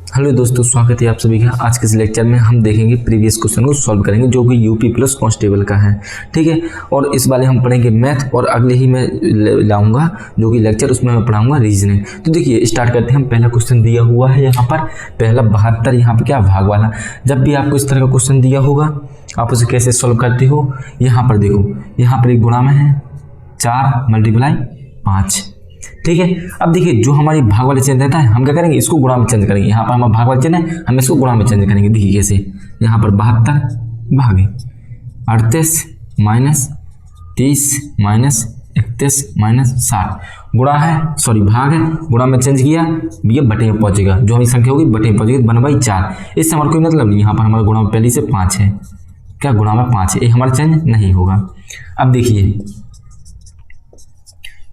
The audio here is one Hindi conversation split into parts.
हेलो दोस्तों, स्वागत है आप सभी का। आज के इस लेक्चर में हम देखेंगे प्रीवियस क्वेश्चन को सॉल्व करेंगे जो कि यूपी प्लस कांस्टेबल का है। ठीक है, और इस वाले हम पढ़ेंगे मैथ और अगले ही मैं लाऊंगा जो कि लेक्चर, उसमें मैं पढ़ाऊंगा रीजनिंग। तो देखिए स्टार्ट करते हैं। हम पहला क्वेश्चन दिया हुआ है यहाँ पर, पहला 72, यहाँ पर क्या भाग वाला। जब भी आपको इस तरह का क्वेश्चन दिया होगा आप उसे कैसे सॉल्व करते हो। यहाँ पर देखो, यहाँ पर एक गुणा में है 4 × 5। ठीक है, अब देखिए जो हमारी भाग वाले चेंज रहता है हम क्या करेंगे, इसको गुणा में चेंज करेंगे। यहाँ पर हमारा भाग वाले चेंज है, हम इसको गुणा में चेंज करेंगे। देखिए कैसे, यहाँ पर 72 भागे 38 माइनस 30 माइनस 31 माइनस 60 गुणा है, सॉरी भाग है, गुणा में चेंज किया, ये बटे में पहुंचेगा। जो हमारी संख्या होगी बटे में पहुंचेगी 1/4। इससे हमारा कोई मतलब नहीं। यहाँ पर हमारा गुणा में पहले से 5 है, क्या गुणा में 5 है, ये हमारा चेंज नहीं होगा। अब देखिए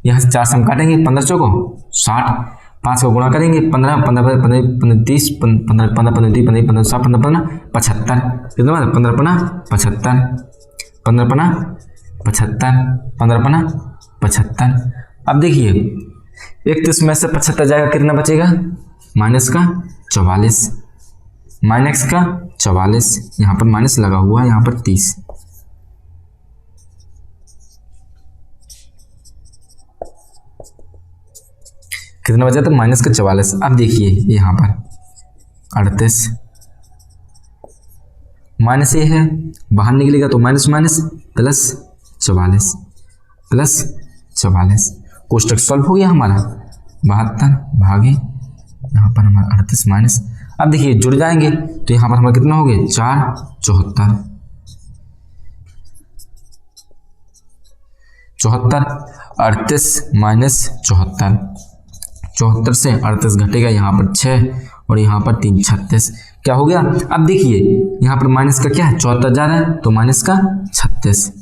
यहाँ से 4 से हम काटेंगे, 15 चौको 60, 5 का गुणा करेंगे 15 15 15 30 15 15 15 30 15 15 60 15 15 75, कितना बार 15 15 75 15 15 75 15 15 75। अब देखिए 31 में से 75 जाएगा, कितना बचेगा, माइनस का 44, माइनस का 44, यहाँ पर माइनस लगा हुआ है, यहाँ पर 30। कितना बचा था, माइनस का 44। अब देखिए यहाँ पर 38 माइनस ये है, बाहर निकलेगा तो माइनस माइनस प्लस 44 प्लस 44। कोष्टक सॉल्व हो गया हमारा। 72 भागे यहाँ पर हमारा 38 माइनस। अब देखिए जुड़ जाएंगे तो यहाँ पर हमारा कितना हो गया, 4 74 38 माइनस 74, 74 से 38 घटेगा, यहाँ पर 6 और यहाँ पर 3 36, क्या हो गया। अब देखिए यहाँ पर माइनस का क्या है, 74 जा रहा है तो माइनस का 36।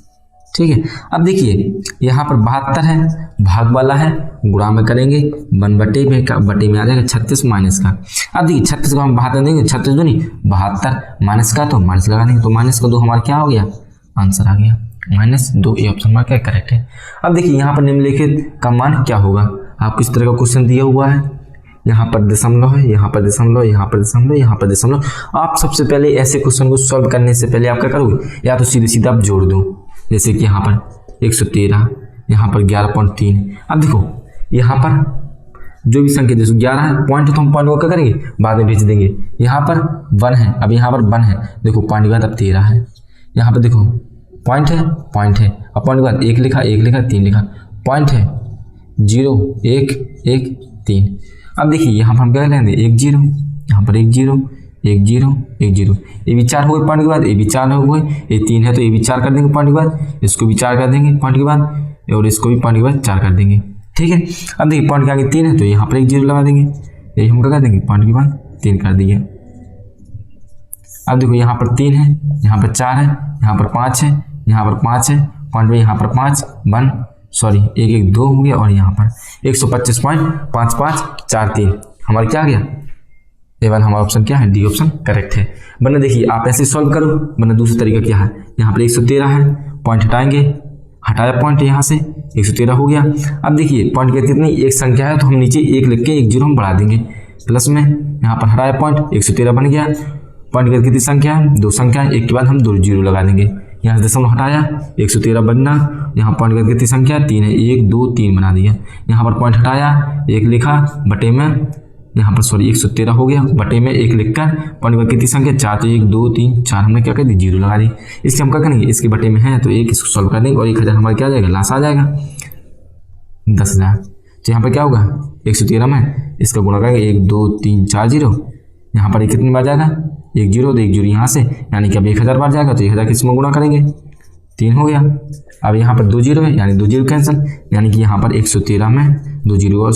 ठीक है, अब देखिए यहाँ पर 72 है, भाग वाला है, गुणा में करेंगे 1/बटे में आ जाएगा 36 माइनस का। अब देखिए 36 को हम 72 देंगे, 36 दूनी 72, माइनस का तो माइनस लगा देंगे, तो माइनस का 2 हमारा क्या हो गया, आंसर आ गया -2। ये ऑप्शन हमारा क्या करेक्ट है। अब देखिए यहाँ पर निम्नलिखित का मान क्या होगा। आपको इस तरह का क्वेश्चन दिया हुआ है, यहाँ पर दशमलव है, यहाँ पर दशमलव, यहाँ पर दशमलव, यहाँ पर दशमलव। आप सबसे पहले ऐसे क्वेश्चन को सॉल्व करने से पहले आप क्या करोगे, या तो सीधे सीधा आप जोड़ दो। जैसे कि यहाँ पर 113, यहाँ पर 11.3। अब देखो यहाँ पर जो भी संख्या जैसे 11 है, पॉइंट है तो हम पॉइंट को क्या करेंगे, बाद में भेज देंगे। यहाँ पर 1 है, अब यहाँ पर 1 है, देखो पॉइंट के बाद अब 13 है। यहाँ पर देखो पॉइंट है, अब पॉइंट के बाद 1 लिखा 3 लिखा, पॉइंट है 0 1 1 3। अब देखिए यहाँ पर हम क्या लेंगे, 1 0, यहाँ पर 1 0 1 0 1 0, ये भी 4 हो गए पॉइंट के बाद, ये भी 4 हो गए, ये 3 है तो ये भी 4 कर देंगे पॉइंट के बाद, इसको भी 4 कर देंगे पॉइंट के बाद, और इसको भी पॉइंट के बाद 4 कर देंगे। ठीक है, अब देखिए पॉइंट के आगे 3 है तो यहाँ पर 1 0 लगा देंगे, यही हम क्या कर देंगे, पॉइंट के बाद 3 कर दिए। अब देखो यहाँ पर 3 है, यहाँ पर 4 है, यहाँ पर 5 है, यहाँ पर 5 है, पॉइंट में यहाँ पर 5 1 सॉरी 1 1 2 हो गया, और यहाँ पर 125.5543 हमारा क्या आ गया, A1 हमारा ऑप्शन क्या है, डी ऑप्शन करेक्ट है। वरना देखिए आप ऐसे सॉल्व करो, वरना दूसरा तरीका क्या है, यहाँ पर 113 है, पॉइंट हटाएंगे, हटाया पॉइंट यहाँ से 113 हो गया। अब देखिए पॉइंट के कितनी एक संख्या है तो हम नीचे 1 लिख के 1 0 हम बढ़ा देंगे प्लस में, यहाँ पर हटाया पॉइंट 113 बन गया। पॉइंट की कितनी संख्या है, 2 संख्या है, एक के बाद हम 2 0 लगा देंगे, यहाँ से दशमलव हटाया 113 बनना, यहाँ पॉइंट की कितनी संख्या 3 है, 1 2 3 बना दिया, यहाँ पर पॉइंट हटाया 1 लिखा बटे में, यहाँ पर सॉरी 113 हो गया, बटे में 1 लिखकर पॉइंट की कितनी संख्या 4, तो 1 2 3 4 हमने क्या कर दी, 0 लगा दी। इसके हम क्या करेंगे, इसके बटे में है तो 1 इसको सॉल्व कर देंगे और 1000 हमारा क्या आ जाएगा, लास्ट आ जाएगा 10,000। तो यहाँ पर क्या होगा, 113 में इसका गुणा करेंगे 1 2 3 4 0, यहाँ पर कितनी बार जाएगा, 1 0 तो 1 0 यहाँ से, यानी कि अब 1000 बार जाएगा तो 1000 किस में गुणा करेंगे, 3 हो गया। अब यहाँ पर 2 0 है, यानी 2 0 कैंसिल, यानी कि यहाँ पर 113 में 2 0 और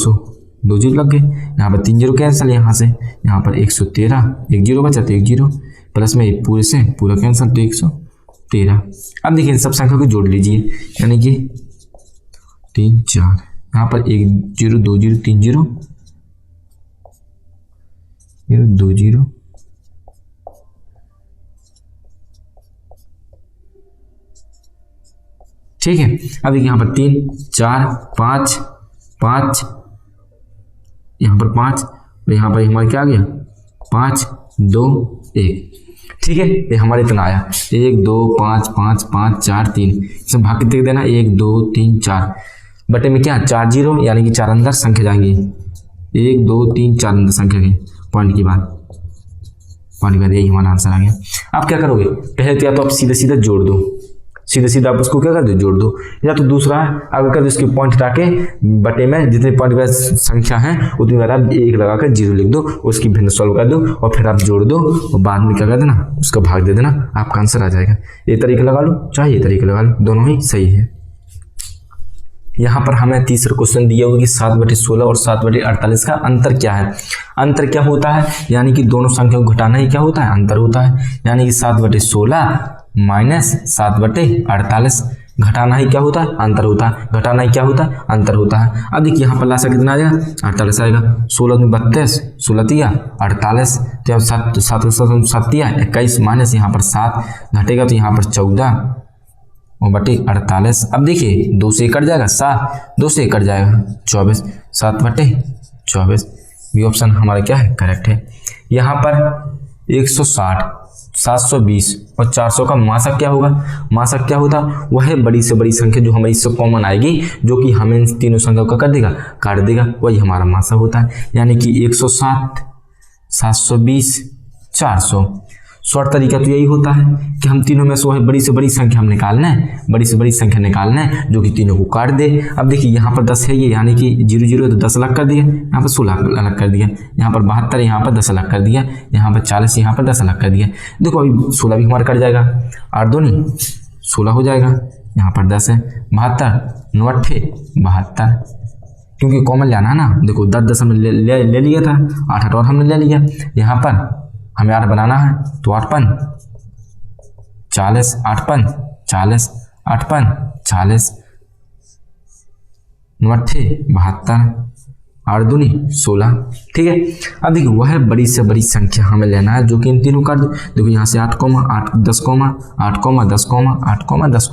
2 0 लग गए, यहाँ पर 3 0 कैंसिल, यहाँ से यहाँ पर 113 1 0 बचा तो 1 0 प्लस में पूरे से पूरा कैंसिल तो 113। अब देखिए इन सब संख्या को जोड़ लीजिए, यानी कि 3 4, यहाँ पर 1 0 2 0 3 0 2 0 ठीक है। अब देखिए यहाँ पर 3 4 5 5, यहाँ पर 5, तो यहाँ पर हमारा क्या आ गया 5 2 1। ठीक है, ये हमारे इतना आया 1 2 5 5 5 4 3। इसे भाग के देना 1 2 3 4 बटे में क्या 4 0 यानी कि 4 अंदर संख्या जाएंगी 1 2 3 4 अंदर संख्या गई पॉइंट के बाद यही हमारा आंसर आ गया। आप क्या करोगे, पहले तो या तो आप सीधे सीधे जोड़ दो, सीधे सीधे आप उसको क्या कर दो जोड़ दो, या तो दूसरा अगर कर दो इसके पॉइंट हटा के बटे में जितने पॉइंट की संख्या है उतनी बार आप 1 लगाकर 0 लिख दो, उसकी भिन्न सॉल्व कर दो और फिर आप जोड़ दो और बाद में क्या कर देना उसका भाग दे देना, आपका आंसर आ जाएगा। ये तरीका लगा लो चाहे ये तरीका लगा लो, दोनों ही सही है। यहाँ पर हमें तीसरा क्वेश्चन दिया हुआ कि 7/16 और 7/48 का अंतर क्या है। अंतर क्या होता है, यानी कि दोनों संख्याओं को घटाना ही क्या होता है अंतर होता है, यानी कि 7/16 माइनस 7/48 घटाना ही क्या होता है अंतर होता है, घटाना ही क्या होता है अंतर होता है। अब देखिए यहाँ पर लासा कितना आ जाएगा 48 आएगा, 16 में 32 16 तिया 48 तो 7 7 तिया 21 माइनस यहाँ पर 7 घटेगा तो यहाँ पर 14 और बटे 48। अब देखिए 2 से कट जाएगा 7 2 से कट जाएगा 24 7/24 ये ऑप्शन हमारा क्या है करेक्ट है। यहाँ पर 160 720 और 400 का मासक क्या होगा, मासक क्या होता वह है बड़ी से बड़ी संख्या जो हमें इससे कॉमन आएगी जो कि हमें इन तीनों संख्याओं का कर देगा काट देगा, वही हमारा मासक होता है। यानी कि 160 720 400 शॉर्ट तरीका तो यही होता है कि हम तीनों में से वह बड़ी से बड़ी संख्या हम निकालना है, बड़ी से बड़ी संख्या निकालना है जो कि तीनों को काट दे। अब देखिए यहाँ पर 10 है ये, यानी कि 0 0 तो 10 अलग कर दिया, यहाँ पर 16 अलग कर दिया, यहाँ पर 72 यहाँ पर 10 अलग कर दिया, यहाँ पर 40 यहाँ पर 10 अलग कर दिया। देखो अभी 16 भी हमारा कट जाएगा, 8 2 नहीं 16 हो जाएगा, यहाँ पर 10 है 72 9 8 72 क्योंकि कॉमन लेना है ना। देखो 10 हमने ले लिया था, 8 और हमने ले लिया, यहाँ पर हमें 8 बनाना है तो 8 5 40 8 5 40 8 5 40 9 8 72 8 2 16। ठीक है, अब देखिए वह बड़ी से बड़ी संख्या हमें लेना है जो कि इन तीनों काट दो। देखो यहाँ से 8 8 10 8 10 8 10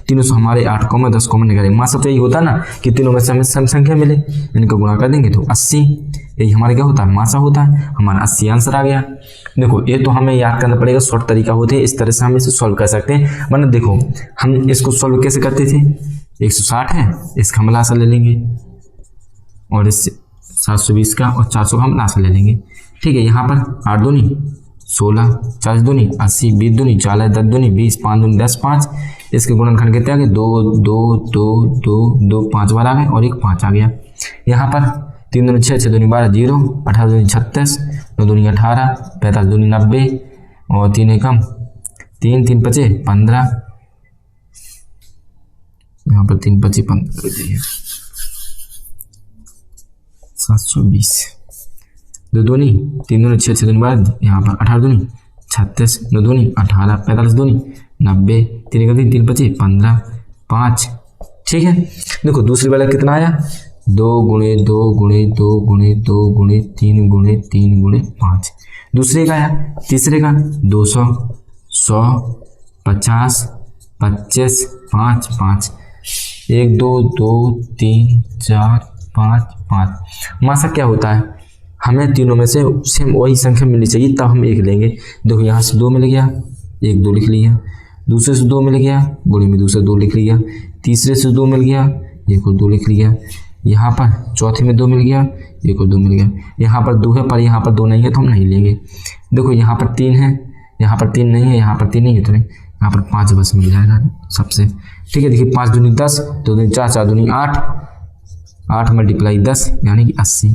तीनों से हमारे 8 10 निकले। मासा तो यही होता है ना कि तीनों में से हमें सम संख्या मिले, इनको गुणा कर देंगे तो 80, यही हमारे क्या होता है मासा होता है, हमारा 80 आंसर आ गया। देखो ये तो हमें याद करना पड़ेगा, शॉर्ट तरीका होते हैं, इस तरह से हम इसे सॉल्व कर सकते हैं। वरना देखो हम इसको सॉल्व कैसे करते थे, 160 है इसका हम लासा ले लेंगे और इससे 720 का और 400 का हम लासा ले लेंगे। ठीक है, यहाँ पर 8 2 16 40 2 80 20 2 40 10 2 20 5 2 10 5 इसके गुणनखंड कितने आ गए 2 2 2 2 2 5 बार आ गए और एक 5 आ गया। यहाँ पर 3 2 6 6 2 12 0 18 2 36 9 2 18 45 2 90 और 3 एकम 3 3 5 15 यहाँ पर 3 5 15 720 2 2 3 2 6 6 2 12 यहाँ पर 18 2 36 9 2 18 45 2 90 3 एकम 3 3 5 15 5। ठीक है, देखो दूसरी वाला कितना आया 2 गुणे 2 गुणे 2 गुणे 2 गुणे 3 गुणे 3 गुणे 5। दूसरे का आया, तीसरे का 200 100 50 25 5 5 1 2 2 3 4 5 5। मासा क्या होता है, हमें तीनों में से सेम वही संख्या मिलनी चाहिए तब हम 1 लेंगे। देखो यहाँ से 2 मिल गया, 1 2 लिख लिया, दूसरे से 2 मिल गया, गुणे में दूसरे 2 लिख लिया, तीसरे से 2 मिल गया, 1 और 2 लिख लिया, यहाँ पर चौथे में 2 मिल गया, 1 और 2 मिल गया, यहाँ पर 2 है पर यहाँ पर 2 नहीं है तो हम नहीं लेंगे। देखो यहाँ पर 3 है, यहाँ पर 3 नहीं है, यहाँ पर 3 नहीं है तो नहीं, यहाँ पर 5 बस मिल जाएगा सबसे। ठीक है, देखिए 5 दूनी 10 2 दूनी 4 4 दूनी 8 8 मल्टीप्लाई 10 यानी कि 80।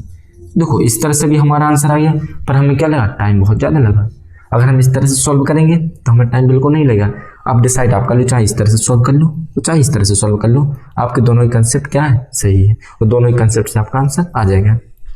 देखो इस तरह से भी हमारा आंसर आ गया, पर हमें क्या लगा टाइम बहुत ज़्यादा लगा। अगर हम इस तरह से सॉल्व करेंगे तो हमें टाइम बिल्कुल नहीं लगेगा। आप डिसाइड आप कर लो, चाहे इस तरह से सॉल्व कर लो तो चाहे इस तरह से सॉल्व कर लो, आपके दोनों ही कंसेप्ट क्या है सही है और दोनों ही कंसेप्ट से आपका आंसर आ जाएगा।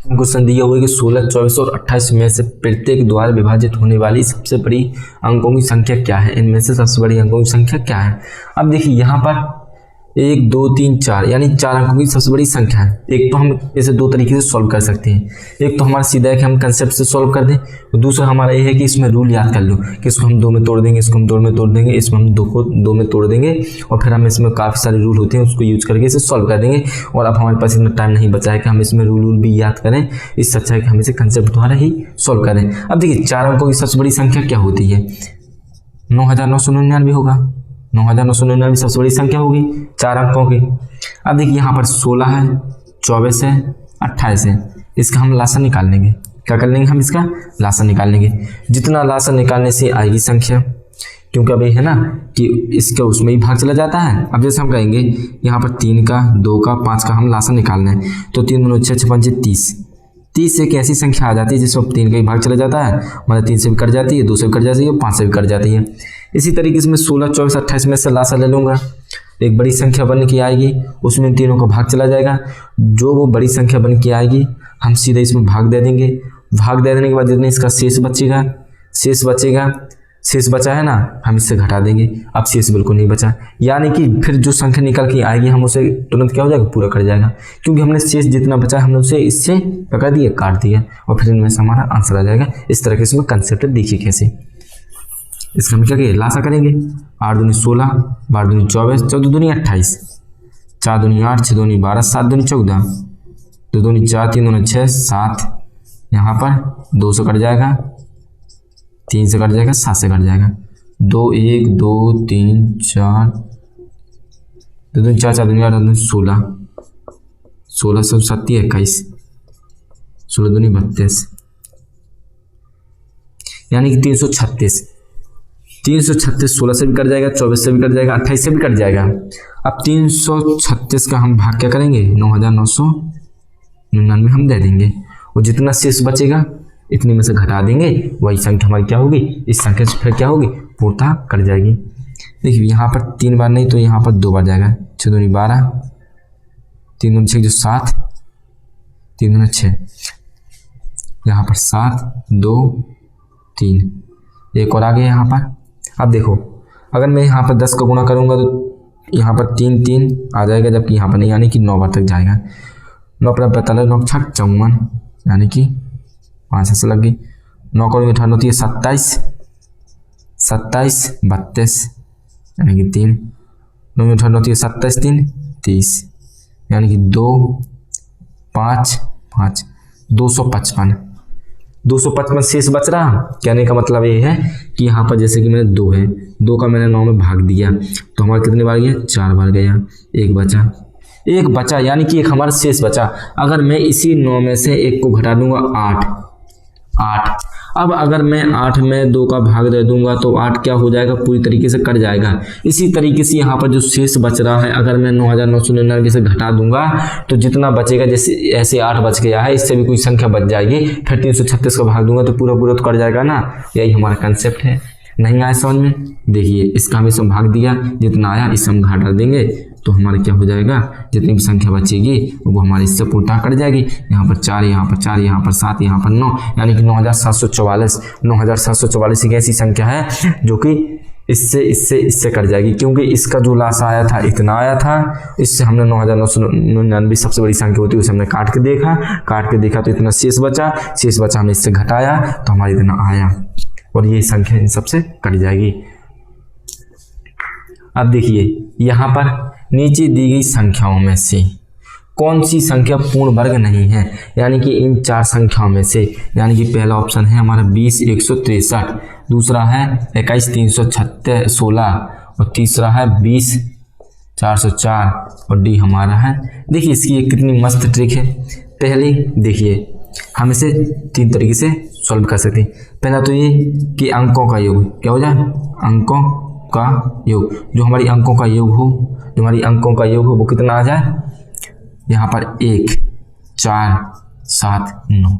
क्वेश्चन दिया हुआ है कि 16 24 और 28 में से प्रत्येक द्वारा विभाजित होने वाली सबसे बड़ी अंकों की संख्या क्या है, इनमें से सबसे बड़ी अंकों की संख्या क्या है। अब देखिए यहाँ पर 1 2 3 4 यानी 4 अंकों की सबसे बड़ी संख्या है। एक तो हम इसे दो तरीके से सॉल्व कर सकते हैं। एक तो हमारा सीधा है कि हम कंसेप्ट से सॉल्व कर दें, और दूसरा हमारा ये है कि इसमें रूल याद कर लो कि इसको हम 2 में तोड़ देंगे, इसको हम 2 में तोड़ देंगे, इसमें हम 2 को 2 में तोड़ देंगे, और फिर हम इसमें काफ़ी सारे रूल होते हैं उसको यूज करके इसे सॉल्व कर देंगे। और अब हमारे पास इतना टाइम नहीं बचा है कि हम इसमें रूल भी याद करें, इससे अच्छा है कि हम इसे कंसेप्ट द्वारा ही सॉल्व करें। अब देखिए 4 अंकों की सबसे बड़ी संख्या क्या होती है? 9999 होगा। 9999 सबसे बड़ी संख्या होगी 4 अंकों की। अब देखिए यहाँ पर 16 है, 24 है, 28 है। इसका हम लासा निकाल लेंगे। क्या कर लेंगे? हम इसका लासा निकाल लेंगे। जितना लासा निकालने से आएगी संख्या, क्योंकि अब ये है ना कि इसका उसमें ही भाग चला जाता है। अब जैसे हम कहेंगे यहाँ पर 3 का, 2 का, 5 का हम लासा निकालना है, तो 3 दूनी 6, 6 पंचे 30। 30 एक ऐसी संख्या आ जाती है जिसमें 3 का ही भाग चला जाता है, मतलब 3 से भी कट जाती है, 2 से भी कट जाती है, 5 से भी कट जाती है। इसी तरीके से मैं 16, 24, 28 में से लासा ले लूँगा, एक बड़ी संख्या बन के आएगी, उसमें तीनों का भाग चला जाएगा। जो वो बड़ी संख्या बन के आएगी हम सीधे इसमें भाग दे देंगे। भाग दे देने के बाद जितना इसका शेष बचेगा, शेष बचा है ना, हम इससे घटा देंगे। अब शेष बिल्कुल नहीं बचा, यानी कि फिर जो संख्या निकल के आएगी हम उसे तुरंत क्या हो जाएगा? पूरा कर जाएगा, क्योंकि हमने शेष जितना बचा हमने उसे इससे क्या दिया? काट दिया, और फिर इनमें से हमारा आंसर आ जाएगा। इस तरह के इसमें कंसेप्ट देखिए कैसे। इसका हम क्या करेंगे? लासा करेंगे। 8 दूनी 16, 12 दूनी 24, 14 दूनी 28, 4 दूनी 8, 6 दूनी 12, 7 दूनी 14, 2 दूनी 4, 3 दूनी 6, 7। यहाँ पर 2 से कट जाएगा, 3 से कट जाएगा, 7 से कट जाएगा। 2 1 2 3 4, 2 दूनी 4, 4 दूनी 8, 8 दूनी 16, 16 से 7 21, 16 दूनी 32, यानी कि 336। 336 16 से भी कट जाएगा, 24 से भी कट जाएगा, 28 से भी कट जाएगा। अब 336 का हम भाग क्या करेंगे? 9999 हम दे देंगे, और जितना शेष बचेगा इतनी में से घटा देंगे, वही संख्या हमारी क्या होगी? इस संख्या से फिर क्या होगी? पूर्णतः कट जाएगी। देखिए यहाँ पर 3 बार नहीं तो यहाँ पर 2 बार जाएगा। 6 दूनी 12, 3 दूनी 6 जो 7, 3 दूनी 6, यहाँ पर 7 2 3, एक और आ गया यहाँ पर। अब देखो अगर मैं यहाँ पर 10 का गुणा करूँगा तो यहाँ पर 3 3 आ जाएगा, जबकि यहाँ पर नहीं, यानी कि 9 बार तक जाएगा। 9 पर 45, 9 6 54, यानी कि 5 ऐसे लग गई। 9 का 18 होती है 27, 27 32, यानी कि 3। 9 18 होती है 27 3 30, यानी कि 2 5 5, 255। 255 शेष बच रहा। कहने का मतलब ये है कि यहाँ पर जैसे कि मैंने 2 है, 2 का मैंने 9 में भाग दिया तो हमारा कितने बार गया? 4 बार गया। एक बचा, यानी कि एक हमारा शेष बचा। अगर मैं इसी 9 में से एक को घटा दूंगा 8। अब अगर मैं 8 में 2 का भाग दे दूंगा तो 8 क्या हो जाएगा? पूरी तरीके से कट जाएगा। इसी तरीके से यहाँ पर जो शेष बच रहा है, अगर मैं 9999 से घटा दूंगा तो जितना बचेगा, जैसे ऐसे 8 बच गया है, इससे भी कोई संख्या बच जाएगी, फिर 336 का भाग दूंगा तो पूरा तो कट जाएगा ना। यही हमारा कंसेप्ट है। नहीं आया समझ में? देखिए इसका हम इसमें भाग दिया, जितना आया इससे हम घटा देंगे तो हमारा क्या हो जाएगा? जितनी भी संख्या बचेगी वो हमारे इससे पूर्णतः कट जाएगी। यहाँ पर 4, यहाँ पर 4, यहाँ पर 7, यहाँ पर 9, यानी कि 9744। 9744 एक ऐसी संख्या है जो कि इससे कट जाएगी, क्योंकि इसका जो लासा आया था इतना आया था। इससे हमने 9999 सबसे बड़ी संख्या होती है, उसे हमने काट के देखा तो इतना शेष बचा हमने इससे घटाया तो हमारा इतना आया, और ये संख्या इन सबसे कट जाएगी। अब देखिए यहाँ पर नीचे दी गई संख्याओं में से कौन सी संख्या पूर्ण वर्ग नहीं है, यानी कि इन 4 संख्याओं में से, यानी कि पहला ऑप्शन है हमारा 20 163, दूसरा है 21 316, और तीसरा है 20 404, और डी हमारा है। देखिए इसकी एक कितनी मस्त ट्रिक है। पहले देखिए हम इसे 3 तरीके से सॉल्व कर सकते हैं। पहला तो ये कि अंकों का योग क्या हो जाए? अंकों का योग, जो हमारी अंकों का योग हो वो कितना आ जाए? यहाँ पर 1 4 7 9।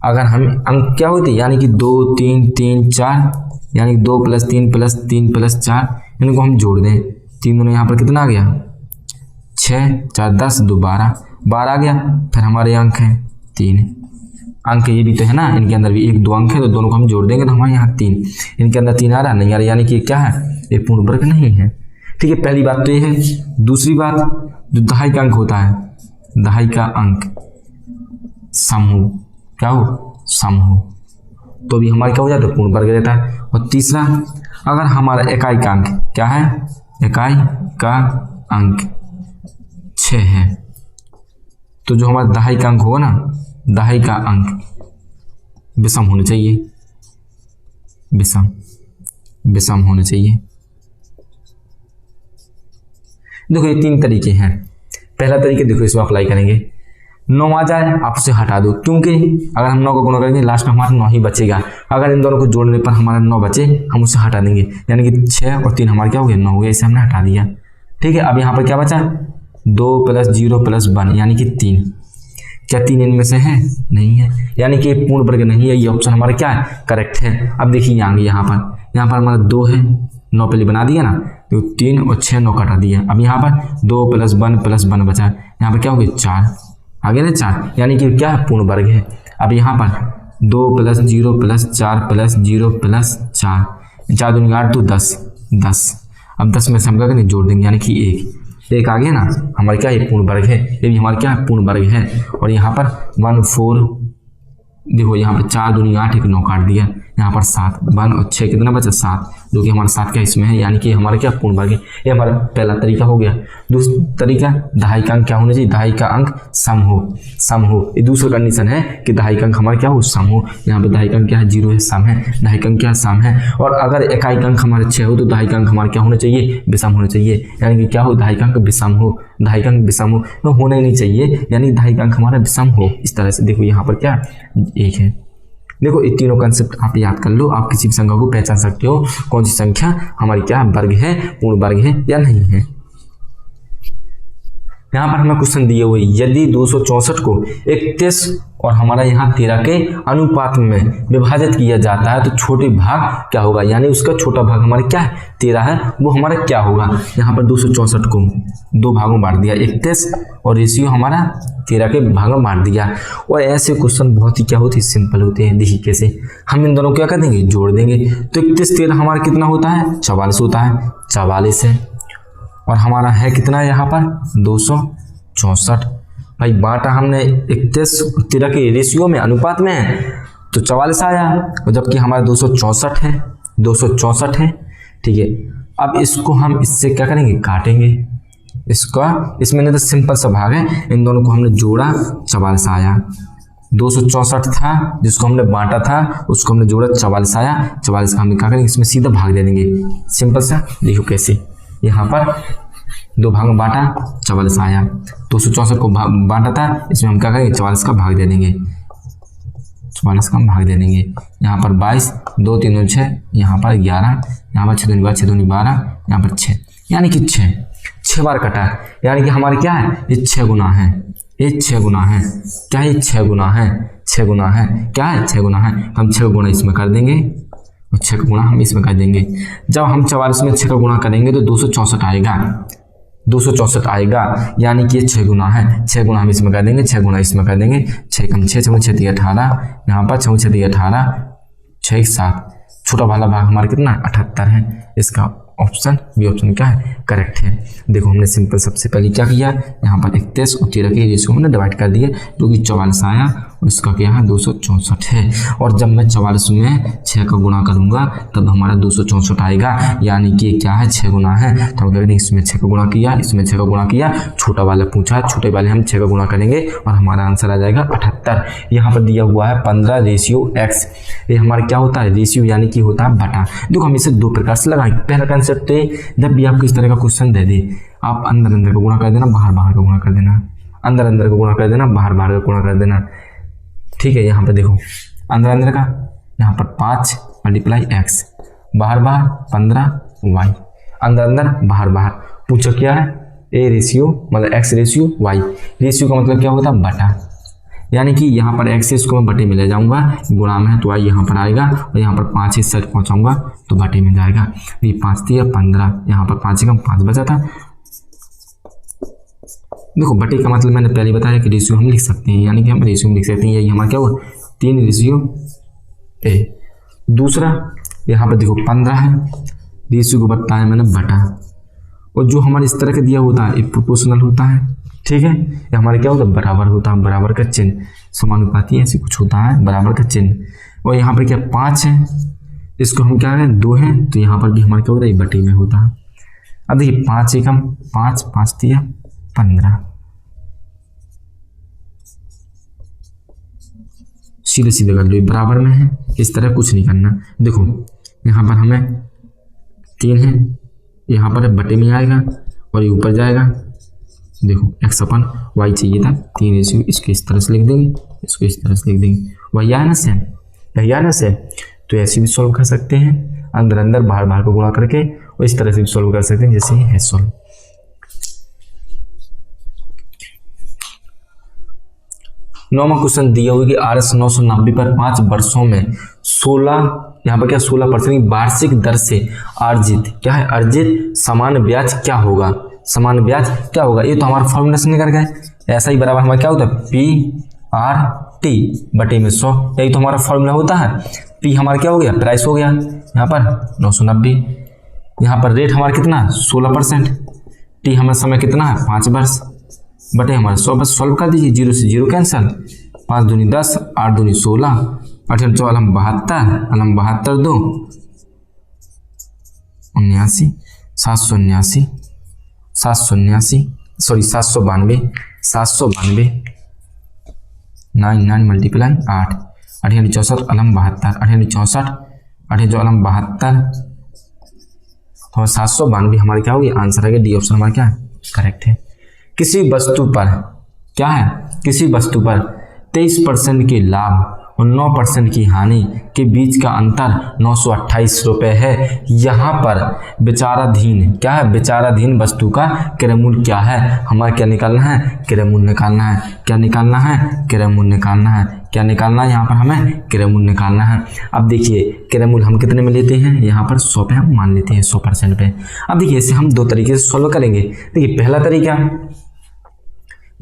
अगर हम अंक क्या होते, यानी कि 2 3 3 4, यानी 2 + 3 + 3 + 4, इनको हम जोड़ दें। 3 दूनी यहाँ पर कितना आ गया? 6 4 10 2 12 आ गया। फिर हमारे अंक हैं 3 अंक, ये भी तो है ना, इनके अंदर भी 1 2 अंक है, तो दोनों को हम जोड़ देंगे तो हमारे यहाँ 3, इनके अंदर 3 आ रहा नहीं आ रहा, यानी कि क्या है? ये पूर्ण वर्ग नहीं है। ठीक है, पहली बात तो ये है। दूसरी बात, जो दहाई का अंक होता है, दहाई का अंक समूह क्या हो, समूह, तो भी हमारा क्या हो जाता है, पूर्ण वर्ग रहता है। और तीसरा, अगर हमारा इकाई का अंक क्या है, इकाई का अंक 6 है, तो जो हमारा दहाई का अंक होगा ना, दहाई का अंक विषम होने चाहिए, विषम होने चाहिए। देखो ये 3 तरीके हैं। पहला तरीके देखो, इसमें अप्लाई करेंगे, 9 आ जाए आप उसे हटा दो, क्योंकि अगर हम 9 को गुणा करेंगे लास्ट में हमारा 9 ही बचेगा। अगर इन दोनों को जोड़ने पर हमारा 9 बचे, हम उसे हटा देंगे, यानी कि 6 और 3 हमारे क्या हो गया, 9 हो गया, इसे हमने हटा दिया। ठीक है, अब यहाँ पर क्या बचा, 2 + 0 + 1 यानी कि 3। क्या 3 इनमें से है, नहीं है, यानी कि पूर्ण वर्ग नहीं है। ये ऑप्शन हमारा क्या है, करेक्ट है। अब देखिए यहाँ पर हमारा 2 है, 9 पहले बना दिया ना, तो 3 और 6 9 कटा दिया। अब यहाँ पर 2 + 1 + 1 बचा, यहाँ पर क्या हो गया 4, आगे ना 4, यानी कि क्या है, पूर्ण वर्ग है। अब यहाँ पर 2 + 0 + 4 + 0 + 4, 4 दूनी 8 तो 10। अब 10 में से हम क्या करेंगे, जोड़ देंगे, यानी कि 1 आ गया ना, हमारा क्या है, पूर्ण वर्ग है। ये भी हमारा क्या है, पूर्ण वर्ग है। और यहाँ पर 1 4, देखो यहाँ पर 4 दूनी 8, 1 9 काट दिया, यहाँ पर 7, 1 और 6 कितना बचा, 7, जो कि हमारा 7 क्या इसमें है, यानी कि हमारा क्या, पूर्ण वर्ग है। ये हमारा पहला तरीका हो गया। दूसरा तरीका, दहाई का अंक क्या होना चाहिए, दहाई का अंक सम हो। ये दूसरा कंडीशन है कि दहाई का अंक हमारा क्या हो, सम हो। यहाँ पर दहाई का अंक क्या है, 0 है, सम है, दहाई का अंक क्या, सम है। और अगर इकाई का अंक हमारे 6 हो, तो दहाई का अंक हमारा क्या होना चाहिए, विषम होना चाहिए, यानी कि क्या हो, दहाई का अंक विषम हो, दहाई का अंक विषम हो, तो होना ही नहीं चाहिए, यानी दहाई का अंक हमारा विषम हो। इस तरह से देखो यहाँ पर क्या 1 है। देखो ये तीनों कंसेप्ट आप याद कर लो, आप किसी भी संख्या को पहचान सकते हो, कौन सी संख्या हमारी क्या वर्ग है, पूर्ण वर्ग है या नहीं है। यहाँ पर हमें क्वेश्चन दिए हुए, यदि 264 को 31 और हमारा यहाँ 13 के अनुपात में विभाजित किया जाता है, तो छोटे भाग क्या होगा, यानी उसका छोटा भाग हमारा क्या है, 13 है, वो हमारा क्या होगा। यहाँ पर 264 को 2 भागों बांट दिया, 31 और रेशियो हमारा 13 के भागों बांट दिया। और ऐसे क्वेश्चन बहुत ही क्या होते हैं, सिंपल होते हैं। देखिए कैसे, हम इन दोनों को क्या कर देंगे, जोड़ देंगे, तो 31 13 हमारा कितना होता है, 44 होता है, 44 है। और हमारा है कितना यहाँ पर 264। भाई बांटा हमने 31 और 13 के रेशियो में, अनुपात में है, तो 44 आया, और जबकि हमारा 264 है, 264 है। ठीक है, अब इसको हम इससे क्या करेंगे, काटेंगे इसका, इसमें तो सिंपल सा भाग है, इन दोनों को हमने जोड़ा, 44 आया। 264 था जिसको हमने बांटा था, उसको हमने जोड़ा, 44 आया। 44 का हम क्या करेंगे, इसमें सीधा भाग दे देंगे, सिंपल सा। देखो कैसे, यहाँ पर 2 भाग में बांटा, 44 आया, 264 को बांटा था, इसमें हम क्या करेंगे, 44 का भाग दे देंगे, 44 का हम भाग दे देंगे। यहाँ पर 22, 2 3 2 6, यहाँ पर 11, यहाँ पर 6 दूनी 12, 6 दूनी 12, यहाँ पर 6, यानी कि 6 बार कटा है, यानी कि हमारे क्या है, ये 6 गुना है, ये 6 गुना है, क्या है, 6 गुना है, 6 गुना है, क्या है, 6 गुना है। हम 6 गुना इसमें कर देंगे और 6 का गुणा हम इसमें कर देंगे। जब हम 44 में 6 का गुणा करेंगे तो 264 आएगा, 264 आएगा, यानी कि ये 6 गुना है। 6 गुना हम इसमें कर देंगे, 6 गुना इसमें कर देंगे, 6 कम 6, 6 6 18, यहाँ पर 6 6 18, 6 7, छोटा वाला भाग हमारा कितना 78 है। इसका ऑप्शन बी ऑप्शन क्या है, करेक्ट है। देखो हमने सिंपल सबसे पहले क्या किया, यहाँ पर 31 और 13 के रेशियो हमने डिवाइड कर दिए, जो कि 44 आया, और इसका क्या है 264 है। और जब मैं 44 में 6 का गुणा करूंगा तब हमारा 264 आएगा, यानी कि क्या है, 6 गुना है। तो हम करेंगे, इसमें 6 का गुणा किया, इसमें 6 का गुणा किया, छोटा वाला पूछा, छोटे वाले हम 6 का गुणा करेंगे और हमारा आंसर आ जाएगा 78। यहाँ पर दिया हुआ है 15 रेशियो x, ये हमारा क्या होता है, रेशियो यानी कि होता है बटा। देखो हम इसे 2 प्रकार से लगाएंगे। पहला कंसेप्ट है, जब भी आपको इस तरह का क्वेश्चन दे दे, आप अंदर अंदर का गुणा कर देना, बाहर बाहर का गुणा कर देना, अंदर अंदर का गुणा कर देना, बाहर बाहर का गुणा कर देना। ठीक है, यहाँ पर देखो अंदर अंदर का, यहाँ पर 5 × x, बाहर बाहर 15 y, अंदर अंदर बाहर बाहर। पूछो क्या है, a रेशियो मतलब x रेशियो y, रेशियो का मतलब क्या होता है, बटा, यानी कि यहाँ पर x है, इसको मैं बटे में ले जाऊंगा, गुणा में है तो y यहाँ पर आएगा, और यहाँ पर 5 इस साइड पहुँचाऊंगा तो बटे में जाएगा। ये 5 थी 15, यहाँ पर 5 कम 5 बचा था। देखो बटे का मतलब मैंने पहले बताया कि रेशियो हम लिख सकते हैं, यानी कि हम रेशियो में लिख सकते हैं, यही हमारा क्या हुआ 3 रेशियो a। दूसरा यहाँ पर देखो 15 है, रेशियो को बताया मैंने बटा, और जो हमारे इस तरह का दिया होता है ये प्रोपोर्शनल होता है, ठीक है। ये हमारे क्या होता है, बराबर होता है, बराबर का चिन्ह, समानुपाती ऐसे कुछ होता है, बराबर का चिन्ह। और यहाँ पर क्या 5 है, इसको हम क्या करें 2 है, तो यहाँ पर भी हमारे क्या होता है, ये बटे में होता है। अब देखिए 5 एकम 5, 5 दिया 15, सीधे सीधे कर लो, बराबर में है, इस तरह कुछ नहीं करना। देखो यहाँ पर हमें 3 है, यहाँ पर बटे में आएगा और ये ऊपर जाएगा। देखो x अपन y चाहिए था, 3 रेशियो, इसको इस तरह से लिख देंगे, इसको इस तरह से लिख देंगे, वही आया ना सेम, वही आया ना सेम। तो ऐसे भी सॉल्व कर सकते हैं, अंदर अंदर बाहर बाहर को गुणा करके, और इस तरह से भी सॉल्व कर सकते हैं जैसे है सॉल्व। 9वां क्वेश्चन दिया हुआ कि RS 990 पर 5 वर्षों में 16, यहाँ पर क्या 16% की वार्षिक दर से अर्जित क्या है, अर्जित समान ब्याज क्या होगा, समान ब्याज क्या होगा। ये तो हमारा फॉर्मूला से निकल गए, ऐसा ही बराबर हमारा क्या होता है PRT बटे में 100, यही तो हमारा फॉर्मूला होता है। P हमारा क्या हो गया, प्राइस हो गया, यहाँ पर 990, यहाँ पर रेट हमारा कितना 16%, T हमारा समय कितना है 5 वर्ष, बटे हमारे 100, बस सॉल्व कर दीजिए, 0 से 0 कैंसिल, 5 दूनी 10, 8 दूनी 16, 8 4 अलम 72, अलम 72 2 79, 789, 789 सॉरी 792, 792 9 मल्टीप्लाई 8, 8 64 अलम 72, 8 64, 8 जो अलम 72, तो 792 हमारे क्या होगी, आंसर है डी ऑप्शन हमारा क्या है, करेक्ट है। किसी वस्तु पर क्या है, किसी वस्तु पर 23% के लाभ और 9% की हानि के बीच का अंतर 928 रुपये है। यहाँ पर विचाराधीन क्या है, विचाराधीन वस्तु का क्रय मूल्य क्या है, हमारा क्या निकालना है, क्रय मूल्य निकालना है, क्या निकालना है, क्रय मूल्य निकालना है, क्या निकालना है, यहाँ पर हमें क्रय मूल्य निकालना है। अब देखिए क्रय मूल्य हम कितने में लेते हैं, यहाँ पर 100 पे हम मान लेते हैं, 100% पे। अब देखिए इसे हम 2 तरीके से सॉल्व करेंगे। देखिए पहला तरीका,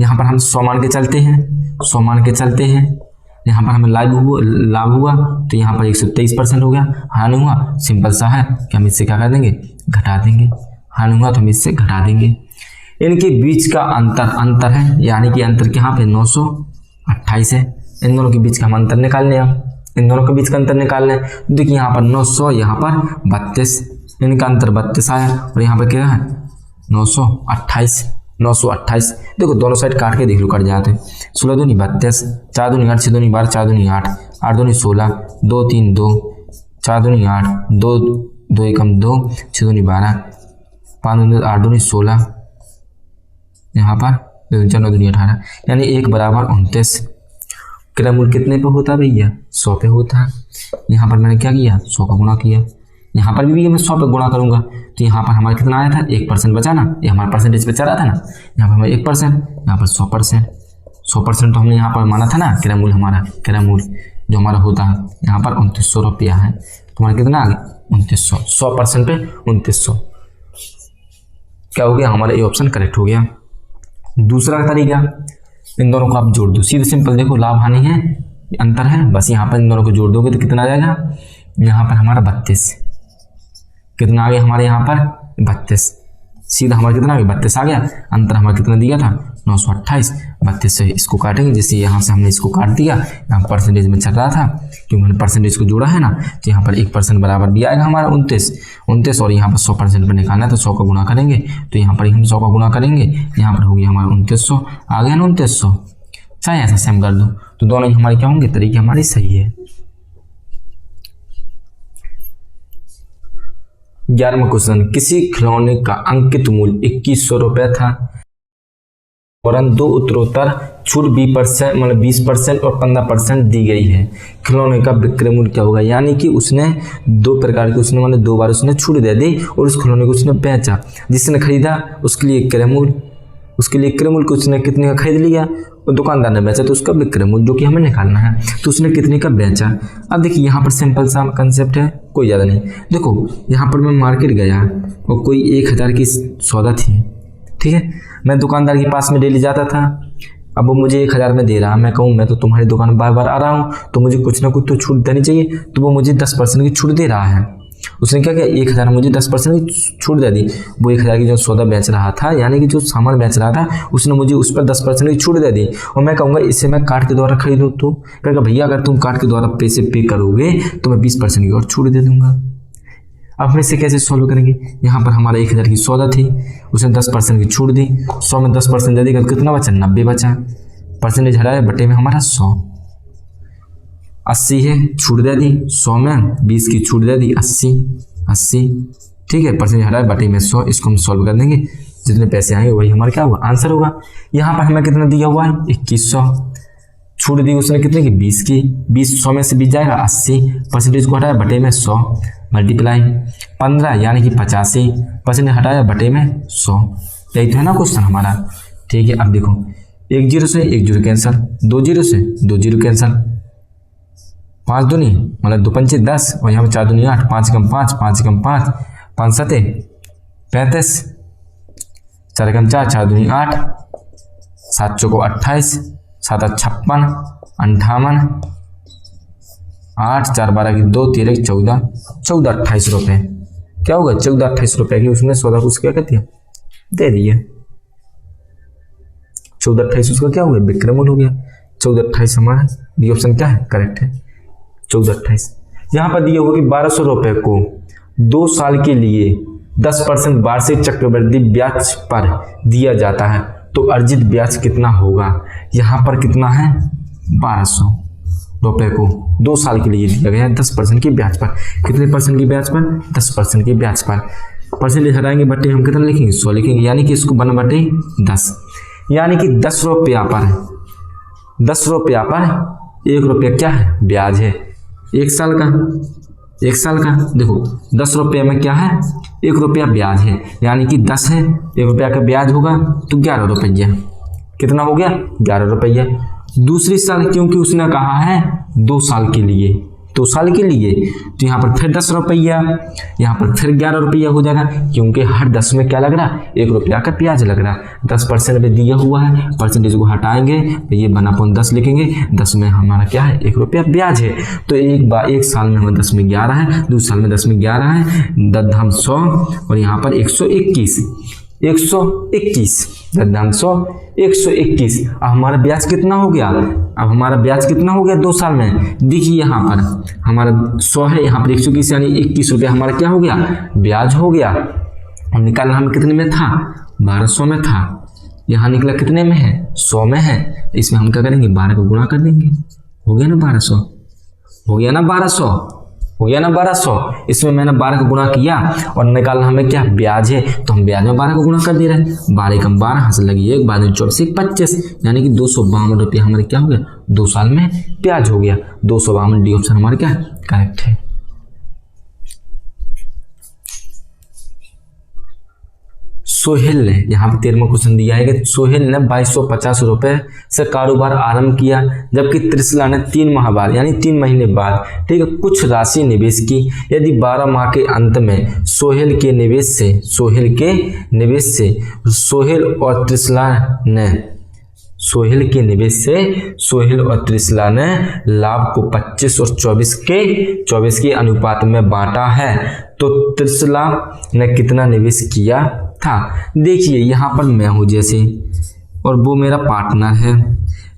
यहाँ पर हम 100 मान के चलते हैं, 100 मान के चलते हैं, यहाँ पर हमें लाभ हुआ तो यहाँ पर 123% हो गया, हानि हुआ सिंपल सा है कि हम इससे क्या कर देंगे, घटा देंगे, हानि हुआ तो हम इससे घटा देंगे। इनके बीच का अंतर है, यानी कि अंतर यहाँ पे 928 है, इन दोनों के बीच का हम अंतर निकाल लें, इन दोनों के बीच का अंतर निकाल लें। देखिए यहाँ पर 900, यहाँ पर 32, इनका अंतर 32 आया और यहाँ पर क्या है 928, 928। देखो दोनों साइड काट के देख लो, कट जाते हैं, 16 दूनी 32, 4 दूनी 8, 6 दूनी 12, 4 दूनी 8, 8 दूनी 16, 2 3 2, 4 दूनी 8, 2 2 एकम 2, 6 दूनी 12, 5 दूनी 8 दूनी 16, यहाँ पर 4 9 दूनी 18, यानी 1 बराबर 29। क्रय मूल्य कितने पे होता है भैया, 100 पे होता है। यहाँ पर मैंने क्या किया, 100 का गुणा किया, यहाँ पर भी मैं 100 पे गुणा करूंगा तो यहाँ पर हमारा कितना आया था, 1% बचा ना, ये हमारा परसेंटेज बचा रहा था ना, यहाँ पर हमारा 1%, यहाँ पर 100%, 100% तो हमने यहाँ पर माना था ना क्रय मूल्य, हमारा क्रय मूल्य जो हमारा होता है यहाँ पर 2900 रुपया है, तो हमारा कितना आ गया 2900, 100% पे 2900, क्या हो गया हमारा ये ऑप्शन करेक्ट हो गया। दूसरा तरीका, इन दोनों को आप जोड़ दो, सीधे सिंपल, देखो लाभ हानि है, अंतर है, बस यहाँ पर इन दोनों को जोड़ दोगे तो कितना आ जाएगा, यहाँ पर हमारा 32, कितना आ गया हमारे यहाँ पर 32, सीधा हमारा कितना आ गया 32 आ गया, अंतर हमारा कितना दिया था 928, 32 से इसको काटेंगे, जैसे यहाँ से हमने इसको काट दिया, यहाँ परसेंटेज में चल रहा था क्योंकि हमने परसेंटेज को जोड़ा है ना, तो यहाँ पर 1% बराबर भी आएगा हमारा 29 और यहाँ पर 100% पर निकालना है तो 100 का गुणा करेंगे, तो यहाँ पर हम 100 का गुणा करेंगे, यहाँ पर हो गया हमारा 2900, आ गया ना 2900, चाहे ऐसा सेम कर दो, तो दोनों ही हमारे क्या होंगे, तरीके हमारे सही है। 11वां क्वेश्चन, किसी खिलौने का अंकित मूल्य 2100 रुपये था और 2 उत्तरोत्तर छूट 20% और 15% दी गई है, खिलौने का विक्रय मूल्य क्या होगा। यानी कि उसने 2 प्रकार के, उसने मैंने 2 बार उसने छूट दे दी और उस खिलौने को उसने बेचा, जिसने खरीदा उसके लिए क्रय मूल्य, उसके लिए क्रय मूल्य को उसने कितने का खरीद लिया और दुकानदार ने बेचा तो उसका विक्रय मूल्य जो कि हमें निकालना है, तो उसने कितने का बेचा। अब देखिए यहाँ पर सिंपल सा कंसेप्ट है, कोई ज़्यादा नहीं। देखो यहाँ पर मैं मार्केट गया और कोई 1000 की सौदा थी, ठीक है, मैं दुकानदार के पास में डेली जाता था, अब वो मुझे 1000 में दे रहा, मैं कहूँ मैं तो तुम्हारी दुकान बार बार आ रहा हूँ तो मुझे कुछ ना कुछ तो छूट देनी चाहिए, तो वो मुझे 10% की छूट दे रहा है, उसने क्या किया, 1000 मुझे 10% की छूट दे दी। वो 1000 की जो सौदा बेच रहा था, यानी कि जो सामान बेच रहा था, उसने मुझे उस पर 10% की छूट दे दी। और मैं कहूँगा इसे मैं कार्ड के द्वारा खरीदूँ, तो कहेगा भैया अगर तुम कार्ड के द्वारा पैसे पे करोगे तो मैं 20% की और छूट दे दूंगा। अब हम इसे कैसे सॉल्व करेंगे, यहाँ पर हमारा 1000 की सौदा थी, उसने 10% की छूट दी, 100 में 10% दे देगा तो कितना बचा, 90 बचा। परसेंटेज हटाया, बटे में हमारा 100। 80 है, छूट दे दी, 100 में 20 की छूट दे दी, 80। ठीक है, परसेंटेज हटाया, बटे में 100। इसको हम सॉल्व कर देंगे, जितने पैसे आएंगे वही हमारा क्या होगा, आंसर होगा। यहाँ पर हमें कितना दिया हुआ है, 2100। छूट दी उसने कितने की, 20 की। 20 100 में से 20 जाएगा, 80। परसेंटेज को हटाया, बटे में 100 मल्टीप्लाई 15 यानी कि 85। परसेंटेज हटाया, बटे में 100। यही तो है ना क्वेश्चन हमारा। ठीक है, अब देखो 1 0 से 1 0 कैंसल, 2 0 से 2 0 कैंसल, 5 दूनी मतलब 2 पंचे 10, और यहाँ पर 4 दूनी 8, 5 कम 5, 5 कम 5, 5 7 35, 4 कम 4, 4 दूनी 8, 7 चौको 28, 7 56, 58, 8 4 12 की 2, 13 14, 14 28 रुपये। क्या होगा, 14 28 रुपये की उसने सौदा कुछ क्या कहती है, दे दिए। 14 28 उसका क्या हो गया, विक्रय मूल्य हो गया। 14 28 हमारा डी ऑप्शन क्या है, करेक्ट है 14 28। यहाँ पर दिया होगा कि 1200 रुपये को 2 साल के लिए 10% वार्षिक चक्रवृद्धि ब्याज पर दिया जाता है, तो अर्जित ब्याज कितना होगा। यहाँ पर कितना है, 1200 रुपये को 2 साल के लिए दिया गया है 10% की ब्याज पर। कितने परसेंट की ब्याज पर, 10% की ब्याज पर। परसेंटेज हटाएंगे, बटे हम कितना लिखेंगे, 100 लिखेंगे, यानी कि इसको 1/10, यानी कि 10 रुपया पर 1 रुपया क्या है, ब्याज है। 1 साल का देखो 10 रुपये में क्या है, 1 रुपया ब्याज है, यानी कि 10 है, 1 रुपया का ब्याज होगा तो 11 रुपया। कितना हो गया, 11 रुपया। दूसरी साल, क्योंकि उसने कहा है 2 साल के लिए, 2 साल के लिए, तो यहाँ पर फिर 10 रुपया, यहाँ पर फिर 11 रुपया हो जाएगा, क्योंकि हर 10 में क्या लग रहा है, 1 रुपया का ब्याज लग रहा है। 10% में दिया हुआ है, परसेंटेज को हटाएंगे तो ये 1/10 लिखेंगे, 10 में हमारा क्या है, 1 रुपया ब्याज है। तो एक साल में हमें 10 में 11 है, दूसरे साल में 10 में 11 है, 10 धाम 100 और यहाँ पर 121, 121। अब हमारा ब्याज कितना हो गया, 2 साल में, देखिए यहाँ पर हमारा 100 है, यहाँ पर 121 यानी 21 रुपया हमारा क्या हो गया, ब्याज हो गया। और निकालना हमें कितने में था, 1200 में था, यहाँ निकला कितने में है, 100 में है। इसमें हम क्या करेंगे, 12 को गुणा कर देंगे, हो गया ना 1200, हो गया ना 1200। इसमें मैंने 12 को गुणा किया और निकालना हमें क्या, ब्याज है, तो हम ब्याज में 12 को गुणा कर दे रहे हैं। 12 कम 12 हाथ लगी 1, 12 24 25, यानी कि 252 रुपया हमारे क्या हो गया, 2 साल में ब्याज हो गया। 252 डी ऑप्शन हमारे क्या करेक्ट है। सोहेल ने, यहाँ पे 13वां क्वेश्चन दिया है कि सोहेल ने 2250 रुपये से कारोबार आरंभ किया, जबकि त्रिशला ने 3 माह बाद यानी 3 महीने बाद, ठीक है, कुछ राशि निवेश की। यदि 12 माह के अंत में सोहेल के निवेश से सोहेल और त्रिशला ने लाभ को 25 और 24 के अनुपात में बांटा है, तो त्रिशला ने कितना निवेश किया था। देखिए यहाँ पर मैं हूँ जैसे, और वो मेरा पार्टनर है,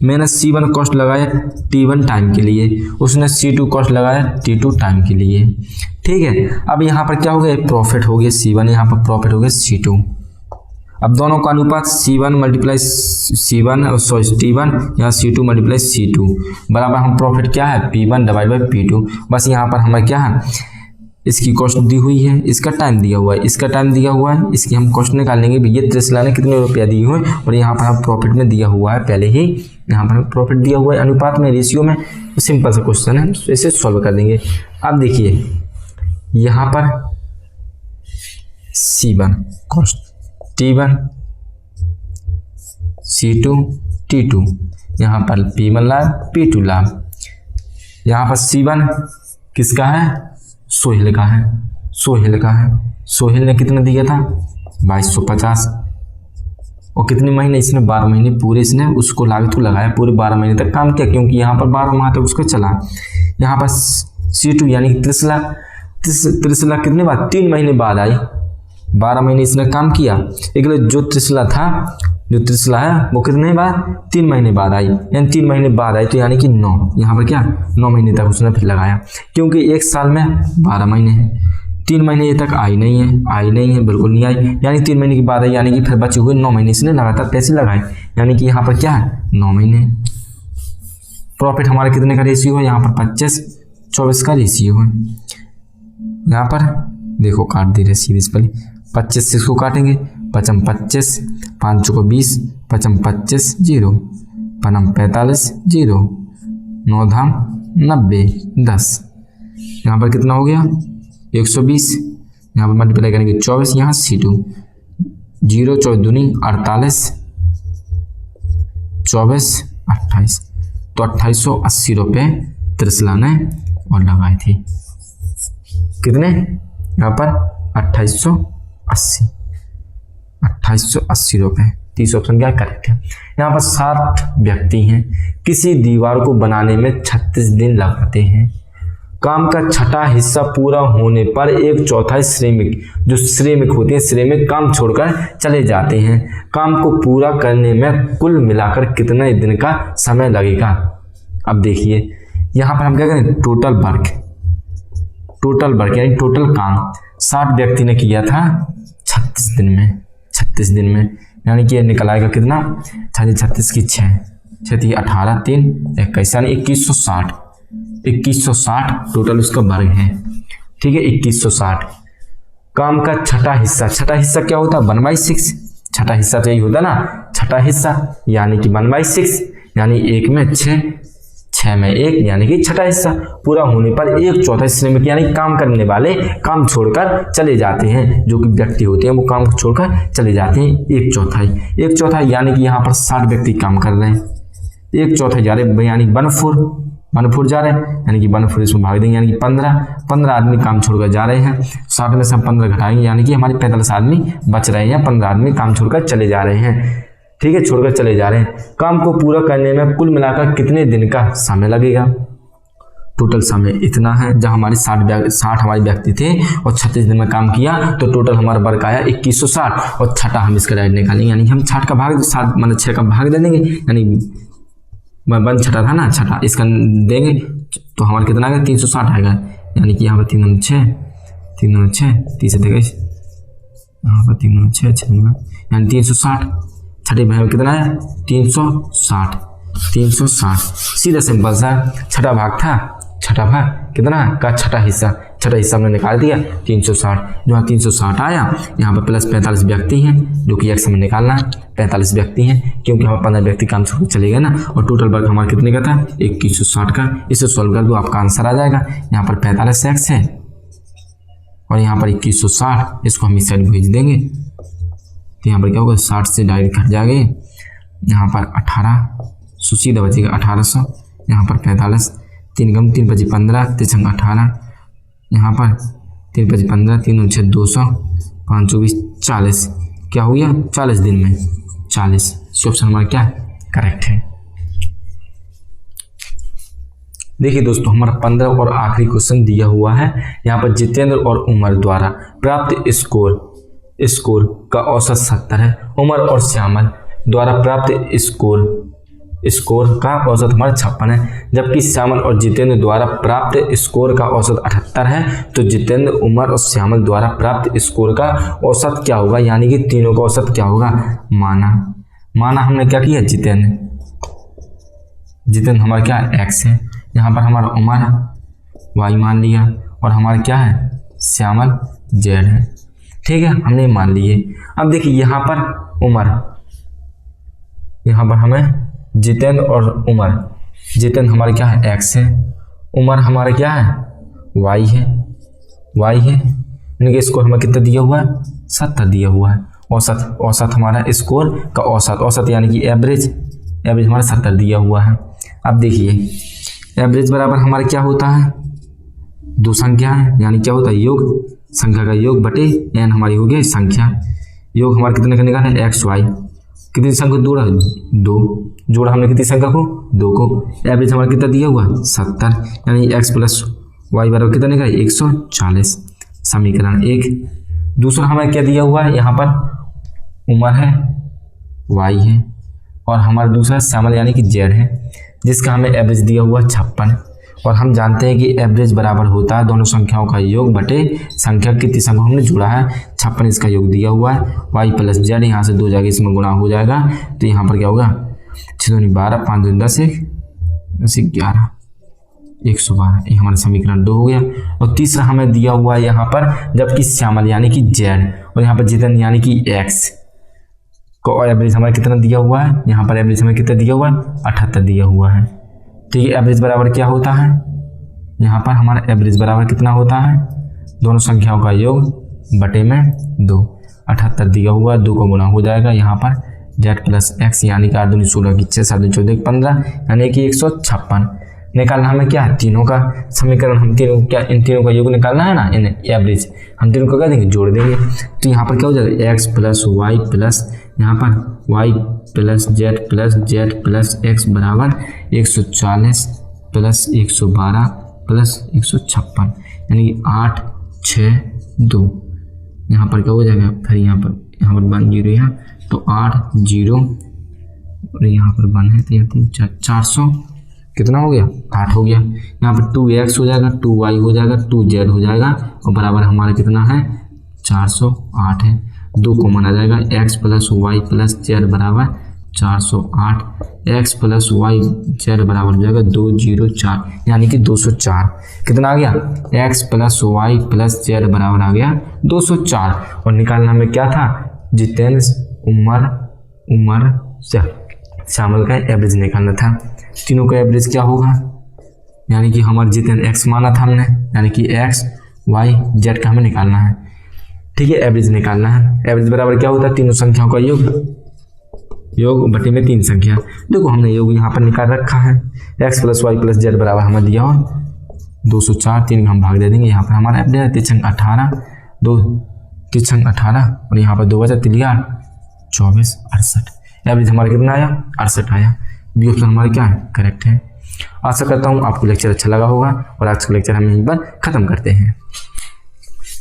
मैंने C1 कॉस्ट लगाया T1 टाइम के लिए, उसने C2 कॉस्ट लगाया T2 टाइम के लिए, ठीक है। अब यहाँ पर क्या हो गया, प्रॉफिट हो गया C1, यहाँ पर प्रॉफिट हो गया C2। अब दोनों का अनुपात T1 या C2 मल्टीप्लाई C2 बराबर, हम प्रॉफिट क्या है, P1 डिवाइड बाई P2। बस यहाँ पर हमें क्या है, इसकी कॉस्ट दी हुई है, इसका टाइम दिया हुआ है, इसकी हम कॉस्ट निकाल लेंगे। भैया त्रिशला ने कितने रुपया दिए हुए, और यहाँ पर हम प्रॉफिट में दिया हुआ है, पहले ही यहाँ पर प्रॉफिट दिया हुआ है अनुपात में, रेशियो में। सिंपल सा क्वेश्चन है, तो इसे सॉल्व कर देंगे। अब देखिए यहाँ पर C1 cost T1, C2 T2, यहाँ पर P1 लाभ P2 लाभ। यहाँ पर C1 किसका है, सोहेल का है। सोहेल ने कितना दिया था, 2250, और कितने महीने, इसने 12 महीने पूरे, इसने उसको लागत को लगाया, पूरे 12 महीने तक काम किया, क्योंकि यहाँ पर 12 माह तक उसका चला। यहाँ पर C2 यानी त्रिशला कितने बाद, 3 महीने बाद आई, 12 महीने इसने काम किया। एक जो त्रिशला था, जो त्रिशला है वो कितने बाद, 3 महीने बाद आई, यानी 3 महीने बाद आई, तो यानी कि 9, यहाँ पर क्या 9 महीने तक उसने फिर लगाया, क्योंकि एक साल में 12 महीने हैं। 3 महीने तक आई नहीं है, बिल्कुल नहीं आई, यानी 3 महीने के बाद आई, यानी कि फिर बचे हुए 9 महीने इसने लगातार पैसे लगाए, यानी कि यहाँ पर क्या है 9 महीने। प्रॉफिट हमारे कितने का रेशियो है, यहाँ पर 25-24 का रेशियो है। यहाँ पर देखो काट दे रहे सीरीज पर, 25 से इसको काटेंगे, 5 25, 5 को 20, 5 25 0, 5 45 0, 9 धाम 90, 10, यहाँ पर कितना हो गया 120, यहाँ पर मल्टीप्लाई करेंगे 24, यहाँ C2 0, 24 दूनी 48, 24 28, तो 2880 रुपये त्रिशला ने और लगाए थे। कितने, यहाँ पर 2880 रुपये। 30 ऑप्शन क्या करेक्ट है। यहाँ पर 60 व्यक्ति हैं, किसी दीवार को बनाने में 36 दिन लगाते हैं। काम का छठा हिस्सा पूरा होने पर 1/4 श्रमिक, जो श्रमिक होते हैं, श्रमिक काम छोड़कर चले जाते हैं। काम को पूरा करने में कुल मिलाकर कितने दिन का समय लगेगा। अब देखिए यहाँ पर हम क्या करें, टोटल वर्क यानी टोटल काम 60 व्यक्ति ने किया था 36 दिन में, यानी कि निकल आएगा कितना, 36 की 6 18 3 21, यानी 2160 टोटल उसका वर्ग है। ठीक है, 2160। काम का छठा हिस्सा क्या होता है, 1/6। छठा हिस्सा तो यही होता ना, छठा हिस्सा यानी कि 1/6, यानी 1 में 6, 6 में 1, यानी कि छठा हिस्सा पूरा होने पर 1/4 श्रमिक यानी काम करने वाले काम छोड़कर चले जाते हैं। जो कि व्यक्ति होते हैं वो काम छोड़कर चले जाते हैं। 1/4 यानी कि यहाँ पर 60 व्यक्ति काम कर रहे हैं, 1/4 जा रहे यानी 1/4 जा रहे हैं, यानी कि 1/4 इसमें भाग देंगे, यानी कि 15 आदमी काम छोड़कर जा रहे हैं। 60 में से हम 15 घटाएंगे, यानी कि हमारे 45 आदमी बच रहे हैं, 15 आदमी काम छोड़कर चले जा रहे हैं। ठीक है, छोड़कर चले जा रहे हैं। काम को पूरा करने में कुल मिलाकर कितने दिन का समय लगेगा। टोटल समय इतना है। जब हमारे 60 हमारे व्यक्ति थे और 36 दिन में काम किया, तो टोटल हमारा वर्क आया 2160, और छठा हम इसका डायरेक्ट निकालेंगे, यानी हम 60 का भाग 7 मतलब 6 का भाग दे देंगे, यानी 1 छठा था ना, छठा इसका देंगे तो हमारा कितना आएगा 360 आएगा, यानी कि यहाँ पर 3 दूनी 6, 3 दूनी 6, 30 देगा, यहाँ पर 3 दूनी 6, 6 यानी 360। छठे भाग में कितना है 360, सीधा सिंपल सा छठा भाग था। छठा भाग कितना का, छठा हिस्सा हमने निकाल दिया 360। जो यहाँ 360 आया, यहाँ पर प्लस 45 व्यक्ति हैं, जो कि x में निकालना है। 45 व्यक्ति हैं क्योंकि हमारे 15 व्यक्ति काम छोड़ चले गए ना, और टोटल वर्क हमारा कितने का था 2160 का। इसे सॉल्व कर दो, आपका आंसर आ जाएगा। यहाँ पर 45x है और यहाँ पर 2160, इसको हम इस साइड भेज देंगे, तो यहाँ पर क्या होगा 60 से डायरेक्ट घट जाएंगे, यहाँ पर 1800 सीधा बचेगा 1800, यहाँ पर 45, 3 कम 3 बचे 15, 3 18, यहाँ पर 3 बचे 15, 3 6 200, 5 24 40, क्या हो गया 40 दिन में 40। ऑप्शन हमारा क्या करेक्ट है। देखिए दोस्तों, हमारा 15 और आखिरी क्वेश्चन दिया हुआ है। यहाँ पर जितेंद्र और उमर द्वारा प्राप्त स्कोर का औसत 70 है। उमर और श्यामल द्वारा प्राप्त स्कोर का औसत हमारा 56 है, जबकि श्यामल और जितेंद्र द्वारा प्राप्त स्कोर का औसत 78 है। तो जितेंद्र, उमर और श्यामल द्वारा प्राप्त स्कोर का औसत क्या होगा, यानी कि तीनों का औसत क्या होगा। माना हमने क्या किया, जितेंद्र हमारा क्या है x है, यहाँ पर हमारा उमर y मान लिया, और हमारा क्या है श्यामल z है। ठीक है, हमने मान लिए। अब देखिए यहाँ पर उमर, यहाँ पर हमें जितेंद्र और उमर, जितेंद्र हमारे क्या है x है, उमर हमारा क्या है y है, यानी कि स्कोर हमें कितना दिया हुआ है 70 दिया हुआ है। औसत हमारा स्कोर का औसत यानी कि एवरेज हमारा 70 दिया हुआ है। अब देखिए एवरेज बराबर हमारा क्या होता है, दो संख्या है, यानी क्या होता है योग, संख्या का योग बटे n हमारी हो गई संख्या। योग हमारे कितने का निकाला है x y, कितनी संख्या जोड़ा 2, जोड़ा हमने कितनी संख्या को 2 को। एवरेज हमारा कितना दिया हुआ 70, यानी x प्लस y बराबर कितना निकला 140। समीकरण 1। दूसरा हमें क्या दिया हुआ है, यहाँ पर उम्र है y है और हमारा दूसरा श्यामल यानी कि z है, जिसका हमें एवरेज दिया हुआ 56। और हम जानते हैं कि एवरेज बराबर होता है दोनों संख्याओं का योग बटे संख्या कितनी संख्या हमने जुड़ा है 56, इसका योग दिया हुआ है। y प्लस जेड यहाँ से 2 जगह इसमें गुणा हो जाएगा, तो यहाँ पर क्या होगा 6 दूनी 12, 5 दूनी 10, 11, 112। ये हमारा समीकरण 2 हो गया। और तीसरा हमें दिया हुआ है यहाँ पर जबकि श्यामल यानी कि z और यहाँ पर जितन यानी कि x को एवरेज हमारा कितना दिया हुआ है, यहाँ पर एवरेज हमें कितना दिया हुआ है 78 दिया हुआ है। ठीक है, एवरेज बराबर क्या होता है, यहाँ पर हमारा एवरेज बराबर कितना होता है दोनों संख्याओं का योग बटे में 2। 78 दिया हुआ है, 2 को गुणा हो जाएगा यहाँ पर z प्लस एक्स यानी कि 8 दूनी 16 की 6, 7 दूनी 14 की 15 यानी कि 156 निकालना हमें क्या है तीनों का समीकरण। हम तीनों क्या इन तीनों का योग निकालना है ना, इन एवरेज हम तीनों को क्या देंगे जोड़ देंगे। तो यहाँ पर क्या हो जाएगा x प्लस वाई प्लस यहाँ पर y plus Z plus x बराबर 140 प्लस 112 प्लस 156 यानी कि 8 6 2। यहाँ पर क्या हो जाएगा फिर यहाँ पर 1 0 यहाँ तो 8 0 और यहाँ पर 1 है तो यहाँ 3 4 400 कितना हो गया 8 हो गया। यहाँ पर 2x हो जाएगा 2y हो जाएगा 2z हो जाएगा और बराबर हमारा कितना है 408 है। 2 कॉमन आ जाएगा x plus y plus z बराबर 408, x प्लस वाई जेड बराबर हो जाएगा 204 यानी कि 204। कितना आ गया x plus y plus z बराबर आ गया 204। और निकालना में क्या था जितेंद्र उम्र श्यामल का एवरेज निकालना था। तीनों का एवरेज क्या होगा यानी कि हमारे जितेंद्र x माना था हमने यानी कि x y z का हमें निकालना है। ठीक है, एवरेज निकालना है। एवरेज बराबर क्या होता है तीनों संख्याओं का योग बटे में 3 संख्या। देखो हमने योग यहाँ पर निकाल रखा है x plus y plus z बराबर हमें दिया हो 204, 3 का हम भाग दे देंगे। यहाँ पर हमारा एवरेज है 3 18 2 3 18 और यहाँ पर 2 बचा 3 24 68। एवरेज हमारा कितना आया 68 आया। बी ऑप्शन हमारा क्या है करेक्ट है। आशा करता हूँ आपको लेक्चर अच्छा लगा होगा और आज का लेक्चर हम यहीं पर खत्म करते हैं।